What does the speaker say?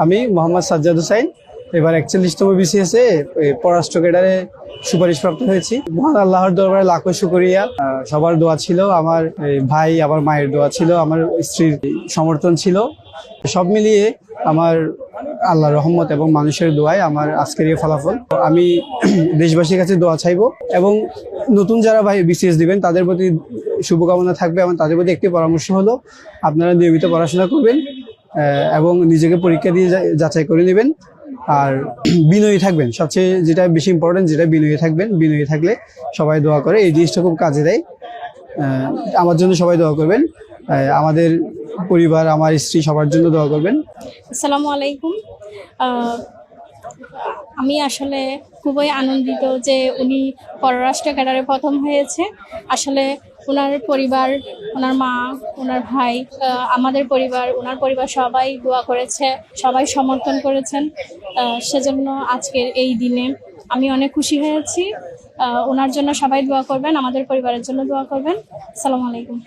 আমি মোহাম্মদ সাজ্জাদ হোসাইন, এবার 41তম BCS এ পররাষ্ট্র ক্যাডারে সুপারিশপ্রাপ্ত হয়েছি। মহান আল্লাহর দরবারে লাখো শুকরিয়া। সবার দোয়া ছিল, আমার ভাই, আমার মায়ের দোয়া ছিল, আমার স্ত্রীর সমর্থন ছিল। সব মিলিয়ে আমার আল্লাহর রহমত এবং মানুষের দোয়ায় আমার আজকের এই ফলাফল। আমি দেশবাসীর কাছে দোয়া চাইবো এবং নতুন যারা ভাই BCS দিবেন তাদের প্রতি শুভকামনা থাকবে। এবং তাদের প্রতি একটি পরামর্শ হলো, আপনারা নিয়মিত পড়াশোনা করবেন এবং নিজেকে পরীক্ষা দিয়ে যাচাই করে নেবেন। আর বিনয়ী থাকবেন, সবচেয়ে যেটা বেশি ইম্পর্টেন্ট, যেটা বিনয়ী থাকবেন। বিনয়ী থাকলে সবাই দোয়া করে, এই জিনিসটা খুব কাজে দেয়। আমার জন্য সবাই দোয়া করবেন, আমাদের পরিবার, আমার স্ত্রী, সবার জন্য দোয়া করবেন। আসসালামু আলাইকুম। আমি আসলে খুবই আনন্দিত যে উনি পররাষ্ট্র ক্যাডারে প্রথম হয়েছে। আসলে ওনার পরিবার, ওনার মা, ওনার ভাই, আমাদের পরিবার, ওনার পরিবার সবাই দোয়া করেছে, সবাই সমর্থন করেছেন। সেজন্য আজকের এই দিনে আমি অনেক খুশি হয়েছি। ওনার জন্য সবাই দোয়া করবেন, আমাদের পরিবারের জন্য দোয়া করবেন। আসসালামু আলাইকুম।